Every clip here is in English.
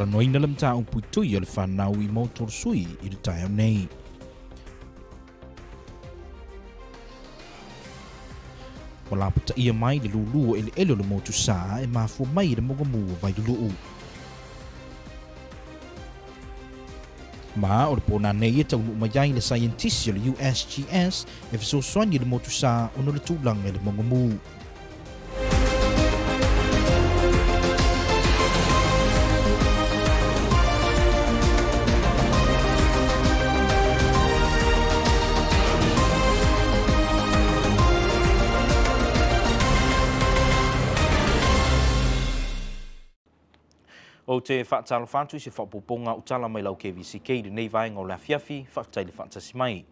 taranoina le mataupu tui o le whanau I motor sui I le tai au nei. O la puta ia mai le lulu e le elo le motu sa e mafua mai le mogamu vai lulu. Ma o le pona nei e taunu mai le scientist o le USGS e fesoasoani le motu sa o no le tūlanga e le mogamu. O te whaatalo whātui se whapoponga utala mai lau Kvzktv le nei vaenga o le afiafi whaatai le whaatasi mai.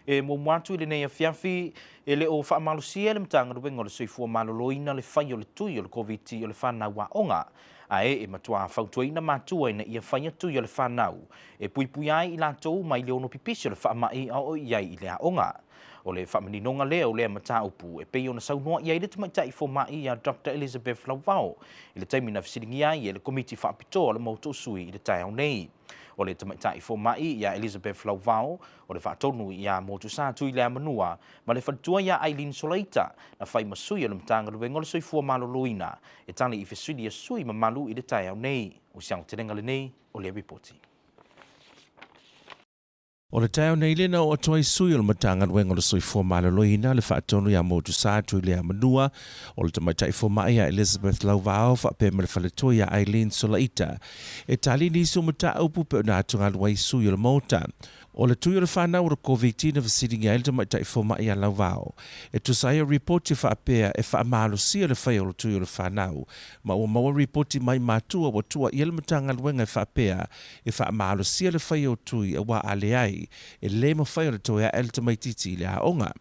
E mo mwatu le nei afiafi e le o whaamalusia le mtanga ruenga o le soifua maloloina le whai o le tui o le COVID o le whanau wa onga. Ae e matua whautuaina matua ina ia whai tui o le whanau. E pui ai I lātou mai le ono pipisi o le whaamai a o iai I le a onga. O le whamaninonga lea o lea mataupu e pei ona saunoa I aile tamaitai fomai a Dr. Elizabeth Lauvao I le taimina fisiringi ai e le komiti whaapitoa le mauto sui I le tai au nei. O le tamaitai fomai a Elizabeth Lauvao o le whaatonu I a motu sa tui lea manua ma le whatua I a Eileen Solaita na whai masui o le mtanga ruenga le soifua maloloina e tali I fesuri sui ma malu I le tai au nei. O siang terenga le nei o le ripoti. O le tau nei lena o atoai sui o le matanga ruenga le soifua maloloina le whaatonu I a motu sa tui lea manua o le tamaitai fomai a Elizabeth Lauvao whaape me le whaletua I a Eileen Solaita e tali nisu mata upu pe o na atunga luai sui o le mota. O le tui o le whanau o le COVID na whasiringi ai le tamaitai fomai a Lauvao e tusai o ripoti whaapea e whaamalusia le whai o le tui o le whanau ma ua maua ripoti mai matua wa tua I le matanga ruenga e whaapea e whaamalusia le whai o tui a wa ale ai e le ma whai o le toea e le tamaititi le a onga.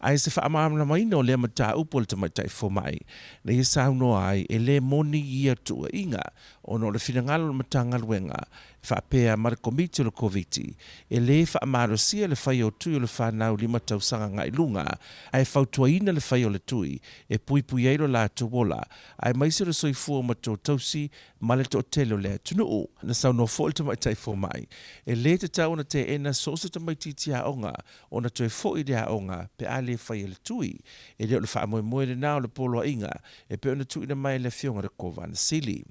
Ai se whaamamana maina o le mata upo le tamaitai fomai na ia saunoa ai e le moni ia tua inga o no le finangalo le matanga ruenga whaapea ma le komiti o le COVID e le whaamarosia le whai o tui o le whanau lima tausanga ngai lunga ai whautuaina le whai o le tui e pui eiro la tuwola ai maise le soifua ma tō tausi ma le tō telo le tunuu na saunoa fo le tamaitai fomai e le te tau na te ena so se tamaititi a onga o na toe fo I le a onga pe a le whai le tui e leo le whaamoe le nao le polo inga e pe ona tui na mai le fionga le kova na sili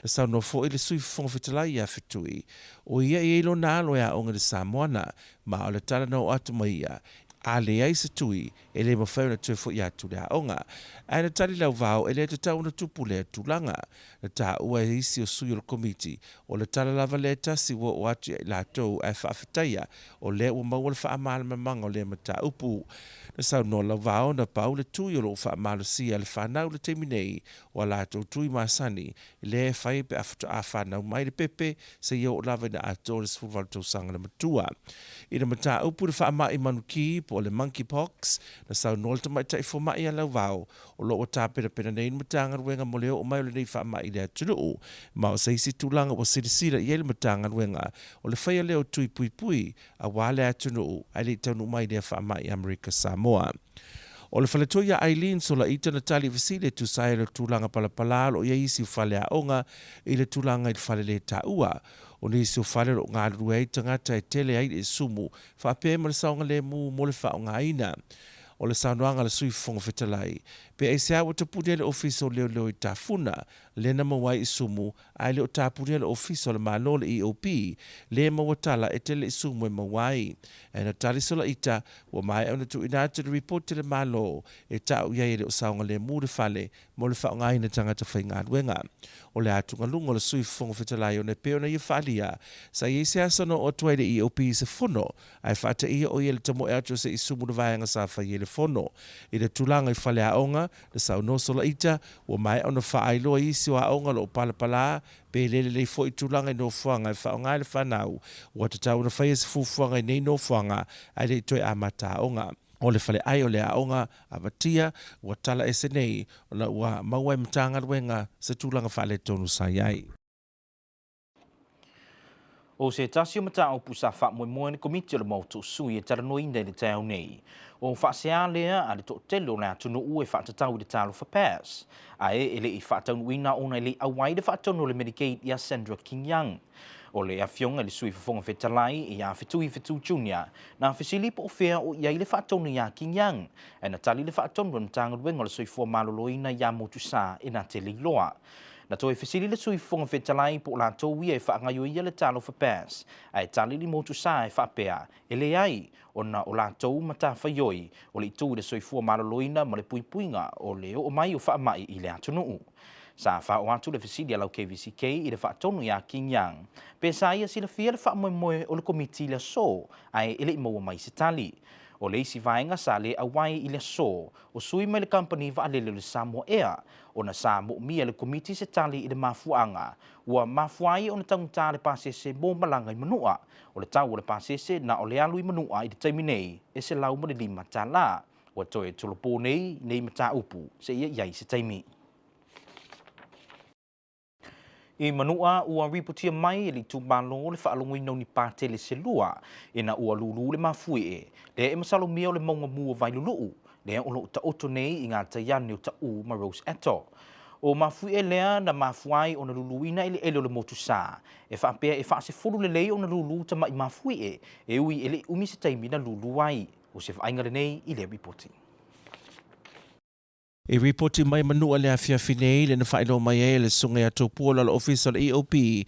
na saunoa fo le sui fonga fitalai a fitui o ia I ilo na alo ya onga de Samoana ma o le tala na o atu mai ia a le ai se tui e le mawhau na tue fo I atu le a onga a na tali Lauvao e le te tau na tupu le tulanga na ta ua e isi o sui o le komiti o le tala lava le tasi wa o atu I la tau ai whaafetaia o le ua maua le whaamala mamanga o le mata upu na sau no Lauvao na pau le tui o lo whaamala si le whanau le teminei o la tau tui masani le whai pe a whanau mai le pepe se ia o lava na ato le sfuval tau sanga na matua I na mata upu le whaama I manuki po le monkeypox na sau no le tamaitai fomai a Lauvao o lo o tāpera pena nei matanga ruenga mo leo o mai o le nei whaama I le atunuu ma o seisi tūlanga o sirisira I ele matanga ruenga o le whaia leo tui pui a wale atunuu a le taunu mai le whaama I Amerika Samoa. O le whaletua ia Eileen Solaita na tali visile tu sai le tūlanga palapala o ia isi whale a onga I le tūlanga I le whale le taua. O nisi o whale o ngā ruei tangata e tele ai le sumu whape ma le saonga le mu mo le whaonga ina. O le saunoanga le sui fonga fetalai. Pe e se awa tapune le ofiso leo I tafuna, le na mawai I sumu, ai le o tapune le ofiso le malo le EOP, le mawatala e tele I sumu e mawai. E na tali sola ita, wa mai au na tu inata le report le malo, e tau iai le o saonga le mu le fale, mo le whaonga ina tangata whainga aduenga. O le atunga lungo le sui fonga fetalai o ne peo na ia whalia, sa i se asano o tuai le EOP se fono, ai whata ia o ia le tamo e atu se I sumu le vaianga sa whai le fono. I le tulanga I whale a onga, le sau no sola ita, wa mai au na whaailoa isi wa onga lo palapala, pe lele le fo I tulanga I no fuanga I whaonga le whanau, wa te tau na whaia se fufuanga I nei no fuanga, ai le toi amata onga. O le whale ai o le aonga a watia, wa tala e se nei, o na ua maua I matanga ruenga se tulanga whale tonu sai ai. O se tasio mata o pusa fa mo ni komiti le mo tu sui e tara noi nei le tau nei. O fa se alea a le to telo na tunu u e fa tau de talo fa pass. A ele I fa tau wina ona ele awai de fa tau le Medicaid ia Sandra Kingyang. O le afionga le sui fonga fetalai ia fitu junior na fisili po fea o ia le fa tau ia Kingyang. E na tali le fa tau no tanga wenga le sui fo maloloina ia mo tu sa e na te loa. Na toi fisili le sui fonga fetalai po la tau ia e whaangaio ia le talo fa pass. Ai tali li motu sa e whapea. E le ai, o na o la tau mata whaioi, o le itu le sui fua maloloina ma le puipuinga o le o mai o whaamai I le atunuu. Sa wha o atu le fisili alau Kvzktv I le whaatonu ia Kingyang. Pe sa ia sila fia le whaamoemoe o le komiti le so, ai ele I maua mai se tali. O le isi vaenga sa le awai I le so, o sui mai le company va alele le Samoa Air, o na sa mo mia le komiti se tali I le mafuanga, ua mafuai o na tangutā le pasese mo malanga I manua, o le tau o le pasese na o le alu I manua I le taiminei, e se lau mo le lima tala, ua toe tolopo nei mata upu, se ia iai se taimi. I manua ua ripotia mai I le tūmalo le whaalongoina ni pātele se lua e na ua lulu le mafui le e masalo mia o le maunga mua vai lulu le o lo ta oto nei I ngā taiane o ta u ma Rose Eto. O mafui lea na mafuai o na luluina I le ele o le motu sa. E whaapea e whaase fulu le lei o na lulu ta mai mafui e ui ele umi se taimi na lulu ai. O se whainga le nei I le ripoti. E ripoti mai manua le afiafi nei le na whaelo mai e le sunga a tōpua la official EOP. E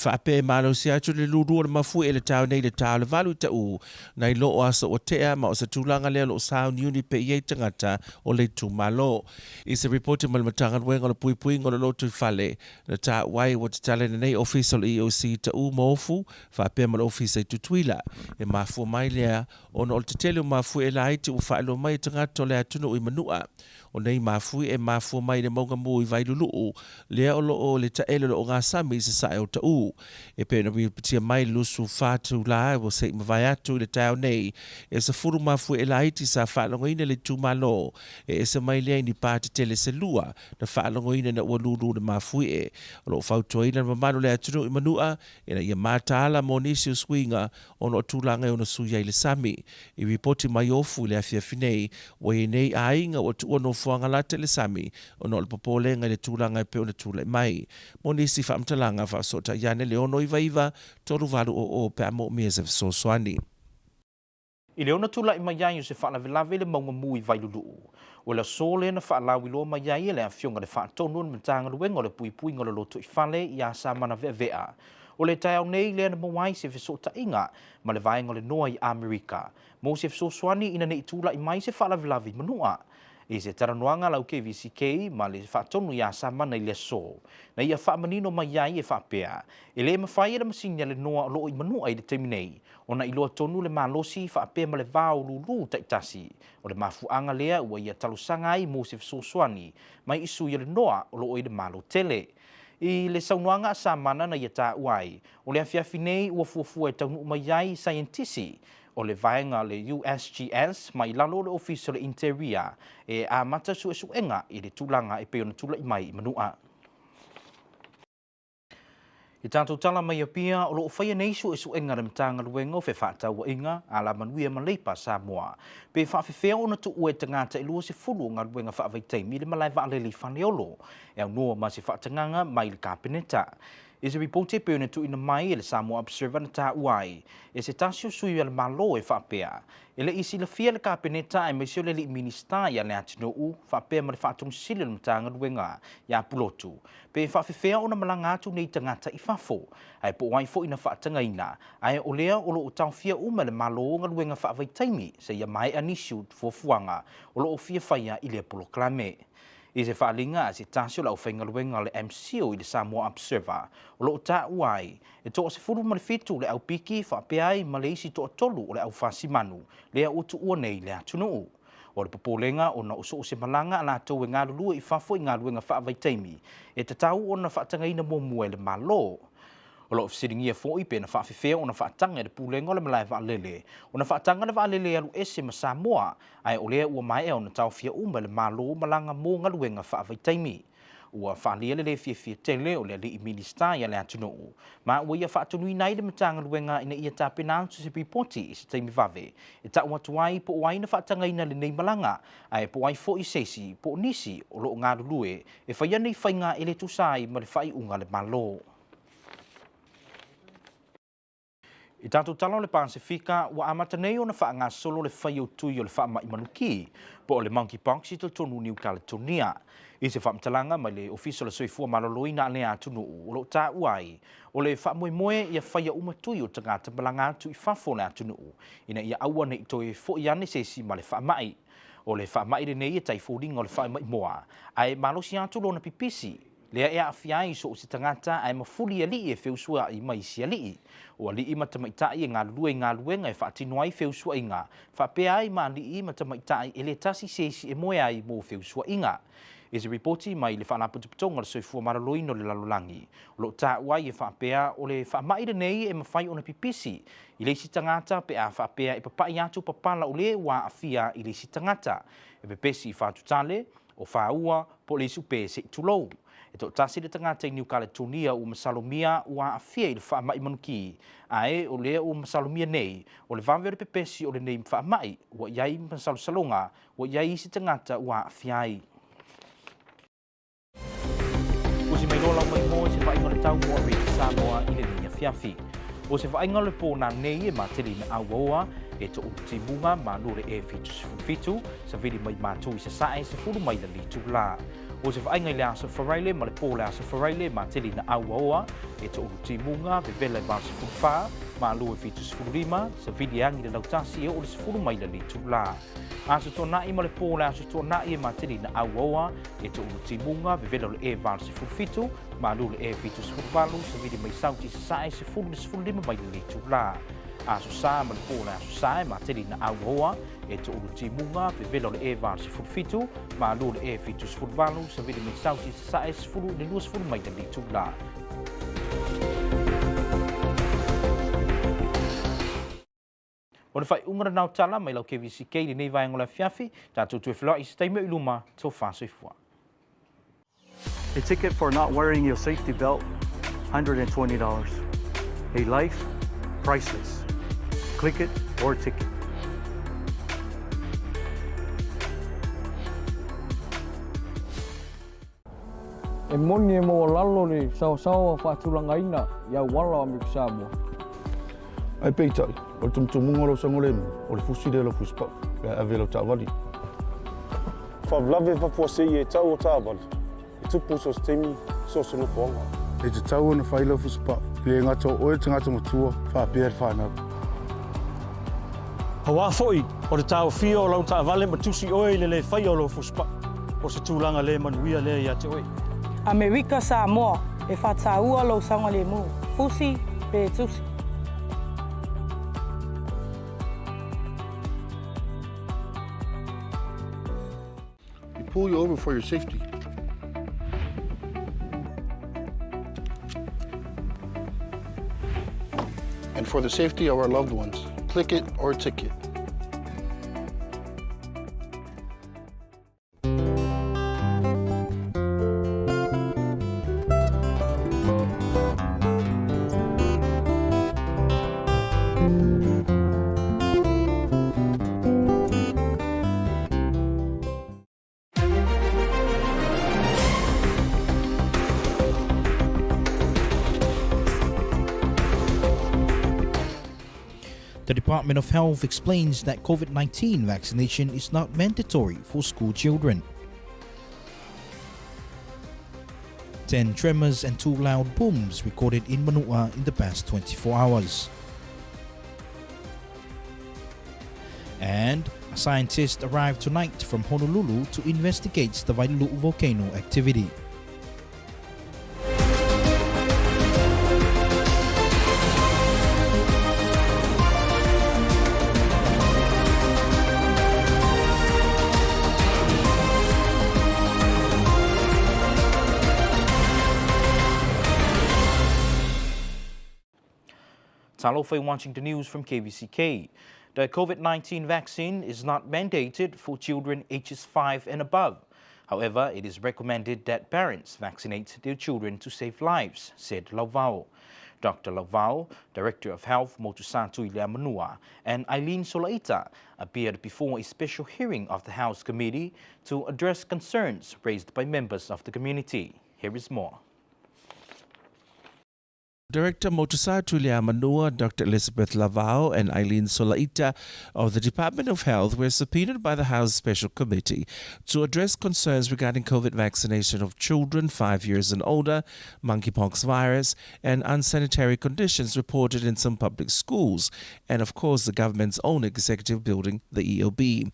whaape malo si atu le lurua le mafu e le tau nei le tau le valu ta u. Nei lo o asa o tea ma o sa tūlanga lea lo sound uni pe iei tangata o le tu malo. I se ripoti mai le matanga wenga le pui pui ngolo lo tu fale. Le ta wai o te tale nei official EOC ta u mofu. Whaape ma le official tutuila. E mafu mai lea o na o te tele o mafu e la iti u whaelo mai tangata o le atunu I manua. O nei mafui e mafua mai le maunga mui vai lulu lea o loo le taele o ngā sami se sae o ta u. E pēna ripatia mai lusu whātu la o se mawai atu le tau nei e sa furu mafui e la iti sa whaalongoina le tūmalo e sa mai lea ni pāti tele se lua na whaalongoina na ua lulu le mafui e. O loo whautoina na mamano le atunu I manua e na ia mātāla mo nisi o swinga o no tūlanga o na suia I le sami. I ripoti mai ofu le afiafinei o e nei ainga o tu ono fuanga la tele sami o no le popolenga le tūlanga pe o le tūle mai. Mo nisi whaamtalanga whaasota iane le ono iwa toru valu o pe amo miese so swani. I le ona tula I mai ai o se whaalavelave le maunga mui vai lulu. O le sole na whaalawi loa mai ai le awhionga le whaatonu na mtanga luenga o le pui pui ngolo loto I whale I a sa mana vea. O le tai au nei le na mawai se fesota inga ma le vaenga le noa I Amerika. Mo se feso swani ina nei tula I mai se whaalavelave manua. I se taranoanga lau Kvzktv ma le whaatonu I a sa mana I le so. Na ia whaamanino mai ai e whaapea. E le mawhai e le masinia le noa o loo I manua I le teiminei. O na iloa tonu le malosi whaapea ma le vāo lulu taitasi. O le mafuanga lea ua ia talusanga ai mo se fesosoani mai isu ia le noa o loo I le malo tele. I le saunoanga sa mana na ia tā uai. O le afiafi nei ua fuafua e taunu mai ai scientisi. O le vaenga le USGS mai lalo le official interior e a mata su enga I le tūlanga e peona tula I mai manua. I tātou tala mai a pia o loo whaia nei su enga le mtanga luenga o fe whaatau wa inga a la manuia maleipa Samoa. Pe whaafewhea o na tu ue tangata I lua se fulu ngā luenga whaavaitaimi le malai waalele I whaneolo. E au noa ma se whaatanganga mai le kāpeneta. E se ripote pe ona tu ina mai e le Samoa Observer na tā uai. E se tasio sui le malo e whaapea. E le isi le fia le kāpeneta e meisio le li minista ia le atino u whaapea ma le whaatung sili le mtanga luenga ia pulotu. Pe whaafewhea o na malanga atu nei tangata I whafo. Ai po wai fo ina whaatangaina. Ai o lea o loo tau fia uma le malo ngā luenga whaavaitaimi se ia mai anisiu fuafuanga o loo fia whaia I le poloklame. I se whaalinga se tasio lau whainga luenga le MCO I le Samoa Observer o loo tā uai. E toa se furu ma le fitu le au piki whaapea ai ma le isi toa tolu o le au whasimanu le au utu ua nei le atunuu. O le popolenga o na uso o se malanga ala tau e ngā lulua I whafo I ngā luenga whaavaitaimi. E te tau o na whaatangaina mua le malo. O loo fisiringia fo I pe na whaafewhea o na whaatanga le pulenga o le malai waalele. O na whaatanga le waalele alu ese ma Samoa ai o lea ua mai o na tau fia uma le malo malanga mō ngā luenga whaavaitaimi. ua whaalia le fia tele o le li minista ia le atunu. Ma ua ia whaatunu nai le matanga luenga ina ia tāpena tu se pipoti i se teimi vave. E ta ua tuai po wai na whaatanga ina le nei malanga, ai po wai fo i sesi, po nisi o lo ngā lulue, e whaia nei whainga ele tusai ma le whai unga le malo. I tātou talo le Pasifika, ua amata nei o na whaanga solo le whai o tui o le wha mai manuki, po o le monkeypox i tonu New Caledonia. I se whamtalanga mai le official soifua maloloi na le atunu o lo tā uai, o le wha moe ia whai uma tui o tangata malanga atu i whafo le atunu, ina ia aua nei toi fo i ane sesi ma le wha mai. O le wha mai nei e tai fōringa o le wha mai moa, ai malosi atu lo na pipisi, lea ea awhiai so o se tangata ai mafuli a li e whiusua i mai si a li. O li i matamaitai e ngā luenga e whaatinoai whiusua inga. Whapea ai ma li i matamaitai e le tasi sesi e moe ai mō whiusua inga. E se reporti mai le whaanaputuputonga le soifua maraloi no le lalolangi. O lo tā uai e whapea o le whaamaire nei e mawhai o na pipisi. I le si tangata pe a whapea e papai atu papala o le wa awhia i le si tangata. E pepesi i whaatutale o whaua po le supe se tulou. E tō tasi le tangata i New Caledonia o masalomia ua awhia i le whaamai manuki. Ae o lea o masalomia nei, o le vavere pepesi o le nei whaamai, ua iai masalosalonga, ua iai isi tangata ua awhiai. O se mairola mai mo se whainga le tau mua rei Samoa i le nei awhiawhi. O se whainga le pōna nei e materi na auaoa, e to uti bunga ma lure e fitu, sa vidi mai mātou i se sae se furu mai le litu la. O se whainga i le asa wharaile ma le pō le asa wharaile ma teli na auaoa, e to uti munga, vevela i māsa furuwha, ma lue fitu se furu rima, sa vidi angi le lautasi e o le se furu mai le litu la. Asa tō nai ma le pō le asa tō nai e ma teli na auaoa, e to uti munga, vevela le e vāra se furu fitu, ma lue le e fitu se furu valu, sa vidi mai sauti se sae se furu rima mai le litu la. Aso sa ma le pōle aso sa e ma teli na auaoa, e to uti munga, vevela le e vāra se furu fitu, ma lue le e fitu se furu valu, sa vidi mai sauti se sae se furu le lua se furu mai le litu la. O le whai ungara nau tala mai lau KVCK ni nei vai ngola fiafi, tātou tue whelua i se taime i luma tō whāsoifua. A ticket for not wearing your safety belt, $120. A life, priceless. Click it or ticket. E moni e mo lalo ni sawa whaatulanga ina iau wala o miku Samoa. Ai peitai, o tumutumunga lo sangolenu, o le fusi de lo fuspau, e avelo tāwari. Whawlawe whapuase i e tau o tāwari, e tupu so stemi so sunu poanga. E te tau na whaila fuspau, le ngata o e tangata matua, whapea whanau. Hawa foi, o te tau fio o lau ta vale matusi oe le whai o lo fuspa, o se tūlanga le manuia le ia te oe. Amerika Samoa e whataua lo sanga le mu, fusi pe tusi. We pull you over for your safety. And for the safety of our loved ones, click it or ticket. The Department of Health explains that COVID-19 vaccination is not mandatory for school children. 10 tremors and 2 loud booms recorded in Manua in the past 24 hours. And a scientist arrived tonight from Honolulu to investigate the Wailu'u volcano activity. Talofa watching the news from KVCK. The COVID-19 vaccine is not mandated for children ages 5 and above. However, it is recommended that parents vaccinate their children to save lives, said Lauvao. Dr. Lauvao, Director of Health, Motusatu Iliamanua, and Eileen Solaita appeared before a special hearing of the House Committee to address concerns raised by members of the community. Here is more. Director Motusatu Iliamanua, Dr. Elizabeth Lauvao and Eileen Solaita of the Department of Health were subpoenaed by the House Special Committee to address concerns regarding COVID vaccination of children 5 years and older, monkeypox virus, and unsanitary conditions reported in some public schools, and of course the government's own executive building, the EOB.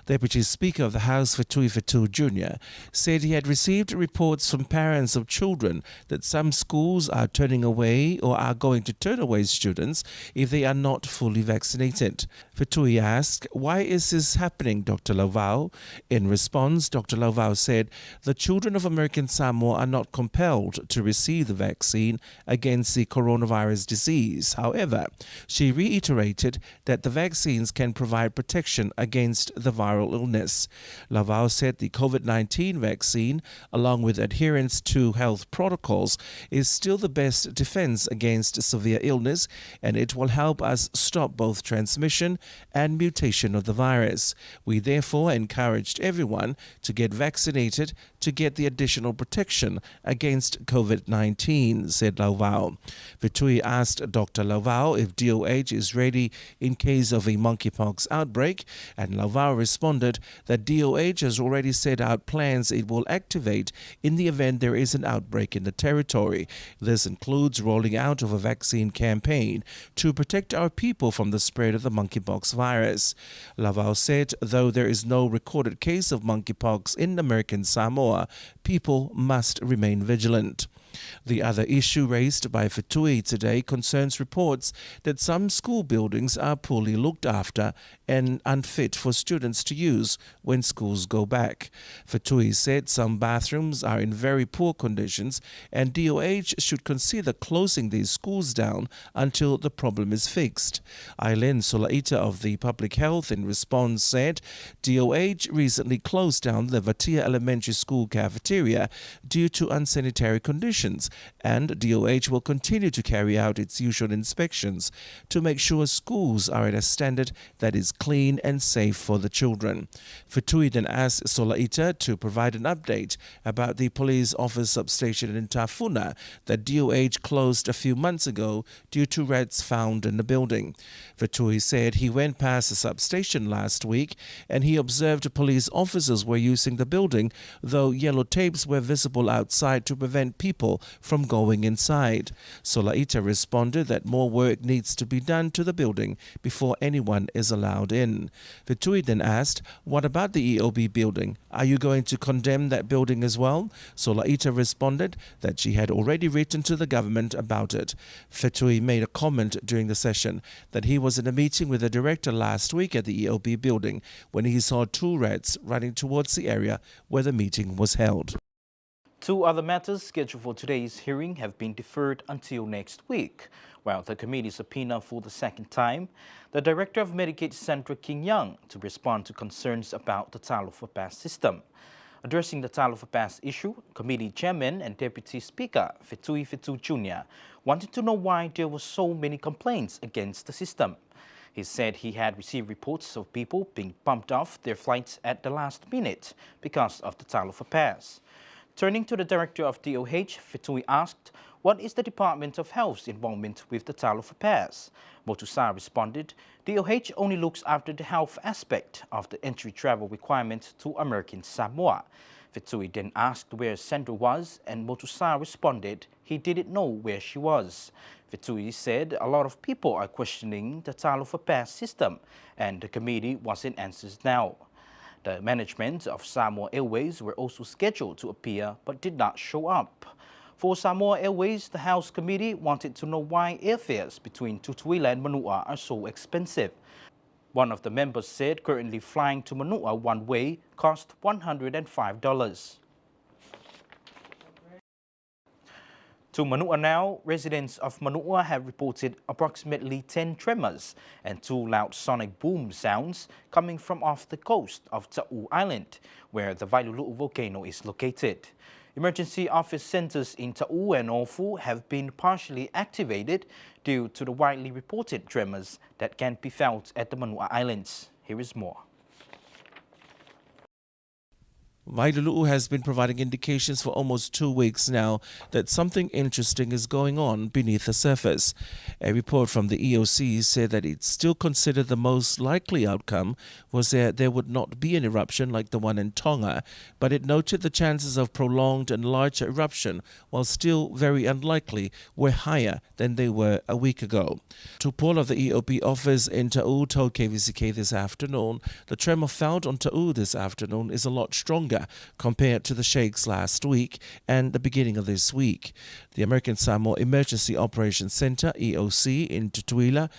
Deputy Speaker of the House, Kvzktv Jr., said he had received reports from parents of children that some schools are turning away or are going to turn away students if they are not fully vaccinated. Kvzktv asked, "Why is this happening, Dr. Lauvao?" In response, Dr. Lauvao said the children of American Samoa are not compelled to receive the vaccine against the coronavirus disease. However, she reiterated that the vaccines can provide protection against the viral illness. Lauvao said the COVID-19 vaccine, along with adherence to health protocols, is still the best defense against severe illness, and it will help us stop both transmission and mutation of the virus. We therefore encouraged everyone to get vaccinated to get the additional protection against COVID-19, said Lauvao. Kvzktv asked Dr. Lauvao if DOH is ready in case of a monkeypox outbreak, and Lauvao responded that DOH has already set out plans it will activate in the event there is an outbreak in the territory. This includes rolling out of a vaccine campaign to protect our people from the spread of the monkeypox virus. Lauvao said, though there is no recorded case of monkeypox in American Samoa, people must remain vigilant. The other issue raised by Kvzktv today concerns reports that some school buildings are poorly looked after and unfit for students to use when schools go back. Kvzktv said some bathrooms are in very poor conditions and DOH should consider closing these schools down until the problem is fixed. Eileen Solaita of the Public Health in response said DOH recently closed down the Vatia Elementary School cafeteria due to unsanitary conditions, and DOH will continue to carry out its usual inspections to make sure schools are at a standard that is clean and safe for the children. Kvzktv then asked Solaita to provide an update about the police office substation in Tafuna that DOH closed a few months ago due to rats found in the building. Kvzktv said he went past the substation last week and he observed police officers were using the building, though yellow tapes were visible outside to prevent people from going inside. Solaita responded that more work needs to be done to the building before anyone is allowed in. Kvzktv then asked, "What about the EOB building? Are you going to condemn that building as well?" Solaita responded that she had already written to the government about it. Kvzktv made a comment during the session that he was in a meeting with the director last week at the EOB building when he saw two rats running towards the area where the meeting was held. Two other matters scheduled for today's hearing have been deferred until next week. While the committee subpoenaed for the second time the Director of Medicaid, Sandra King Young, to respond to concerns about the Talo for Pass system. Addressing the Talo for Pass issue, Committee Chairman and Deputy Speaker Kvzktv Jr. wanted to know why there were so many complaints against the system. He said he had received reports of people being bumped off their flights at the last minute because of the Talo for Pass. Turning to the Director of DOH, Kvzktv asked, what is the Department of Health's involvement with the Talo for Pass? Motusa responded, DOH only looks after the health aspect of the entry travel requirement to American Samoa. Kvzktv then asked where Sandra was, and Motusa responded he didn't know where she was. Kvzktv said a lot of people are questioning the Talo for Pass system, and the committee wants answers now. The management of Samoa Airways were also scheduled to appear but did not show up. For Samoa Airways, the House Committee wanted to know why airfares between Tutuila and Manua are so expensive. One of the members said currently flying to Manua one way cost $105. To Manua now, residents of Manua have reported approximately 10 tremors and 2 loud sonic boom sounds coming from off the coast of Ta'u Island, where the Vailulu'u volcano is located. Emergency office centers in Ta'u and Ofu have been partially activated due to the widely reported tremors that can be felt at the Manua Islands. Here is more. Vailulu'u has been providing indications for almost 2 weeks now that something interesting is going on beneath the surface. A report from the EOC said that it still considered the most likely outcome was that there would not be an eruption like the one in Tonga, but it noted the chances of prolonged and larger eruption, while still very unlikely, were higher than they were a week ago. Tupol of the EOP office in Ta'u told Kvzktv this afternoon the tremor felt on Ta'u this afternoon is a lot stronger compared to the shakes last week and the beginning of this week. The American Samoa Emergency Operations Center, EOC, in Tutuila,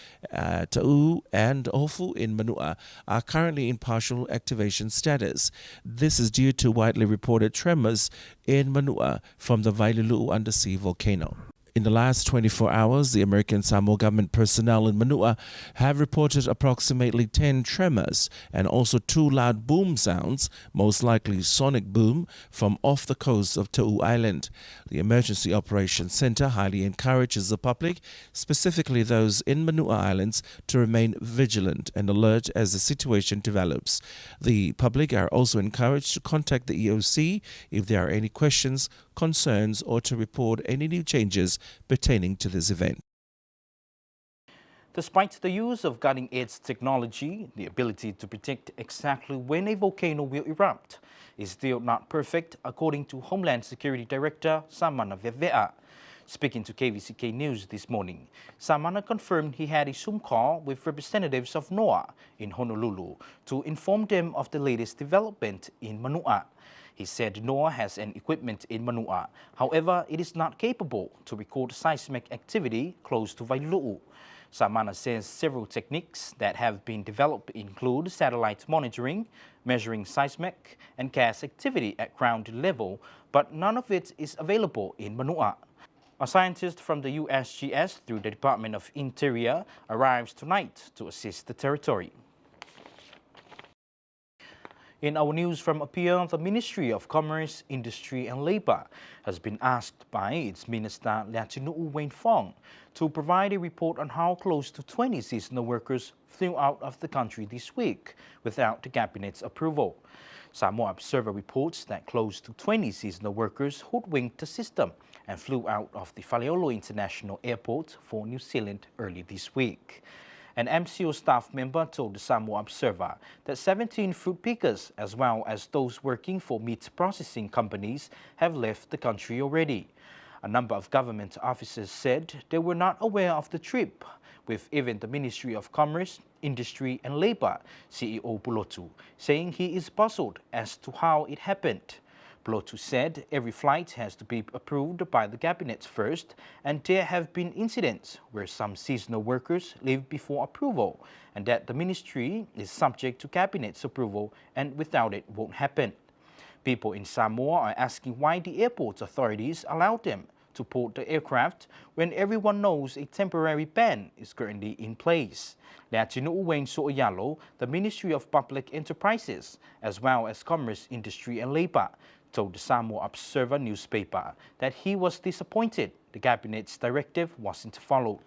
Ta'u and Ofu in Manua are currently in partial activation status. This is due to widely reported tremors in Manua from the Vailulu'u undersea volcano. In the last 24 hours, the American Samoa government personnel in Manua have reported approximately 10 tremors and also 2 loud boom sounds, most likely sonic boom, from off the coast of Ta'u Island. The Emergency Operations Center highly encourages the public, specifically those in Manua Islands, to remain vigilant and alert as the situation develops. The public are also encouraged to contact the EOC if there are any questions, concerns, or to report any new changes pertaining to this event. Despite the use of cutting-edge technology, the ability to predict exactly when a volcano will erupt is still not perfect, according to Homeland Security Director Samana Veve'a. Speaking to KVCK News this morning, Samana confirmed he had a Zoom call with representatives of NOAA in Honolulu to inform them of the latest development in Manua. He said NOAA has an equipment in Manua. However, it is not capable to record seismic activity close to Vailulu'u. Samana says several techniques that have been developed include satellite monitoring, measuring seismic and gas activity at ground level, but none of it is available in Manua. A scientist from the USGS through the Department of Interior arrives tonight to assist the territory. In our news from up here, the Ministry of Commerce, Industry and Labour has been asked by its Minister Leatinu'u Wayne Fong to provide a report on how close to 20 seasonal workers flew out of the country this week without the Cabinet's approval. Samoa Observer reports that close to 20 seasonal workers hoodwinked the system and flew out of the Faleolo International Airport for New Zealand early this week. An MCO staff member told the Samoa Observer that 17 fruit pickers, as well as those working for meat processing companies, have left the country already. A number of government officers said they were not aware of the trip, with even the Ministry of Commerce, Industry and Labour, CEO Pulotu, saying he is puzzled as to how it happened. Pulotu said every flight has to be approved by the Cabinet first, and there have been incidents where some seasonal workers leave before approval, and that the ministry is subject to Cabinet's approval and without it won't happen. People in Samoa are asking why the airport authorities allowed them to port the aircraft when everyone knows a temporary ban is currently in place. Leatinu'u Wayne So'oyalo, the Ministry of Public Enterprises, as well as Commerce, Industry and Labour, told the Samoa Observer newspaper that he was disappointed the Cabinet's directive wasn't followed.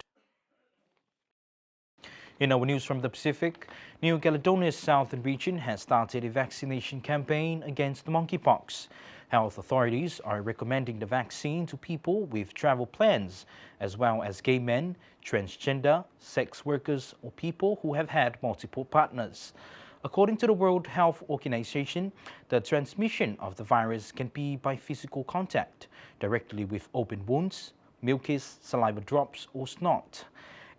In our news from the Pacific, New Caledonia's southern region has started a vaccination campaign against monkeypox. Health authorities are recommending the vaccine to people with travel plans, as well as gay men, transgender, sex workers, or people who have had multiple partners. According to the World Health Organization, the transmission of the virus can be by physical contact, directly with open wounds, mucus, saliva drops, or snot.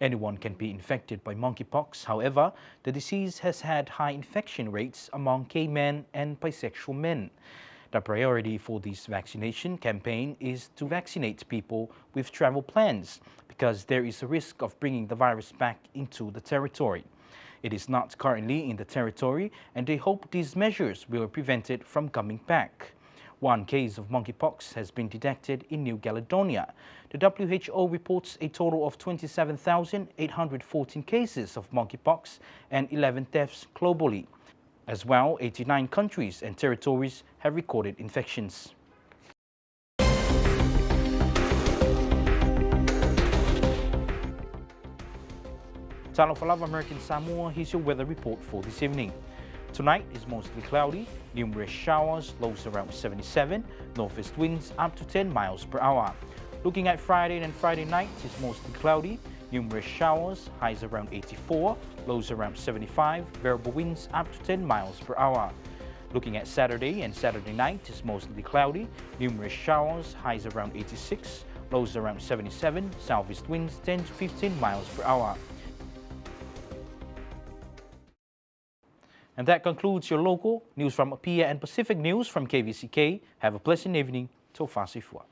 Anyone can be infected by monkeypox. However, the disease has had high infection rates among gay men and bisexual men. The priority for this vaccination campaign is to vaccinate people with travel plans because there is a risk of bringing the virus back into the territory. It is not currently in the territory, and they hope these measures will prevent it from coming back. One case of monkeypox has been detected in New Caledonia. The WHO reports a total of 27,814 cases of monkeypox and 11 deaths globally. As well, 89 countries and territories have recorded infections. Talo for Love American Samoa, here's your weather report for this evening. Tonight is mostly cloudy, numerous showers, lows around 77, northeast winds up to 10 miles per hour. Looking at Friday and Friday night, it's mostly cloudy, numerous showers, highs around 84, lows around 75, variable winds up to 10 miles per hour. Looking at Saturday and Saturday night, it's mostly cloudy, numerous showers, highs around 86, lows around 77, southeast winds 10 to 15 miles per hour. And that concludes your local news from PIA and Pacific News from KVCK. Have a pleasant evening. Tofasifua.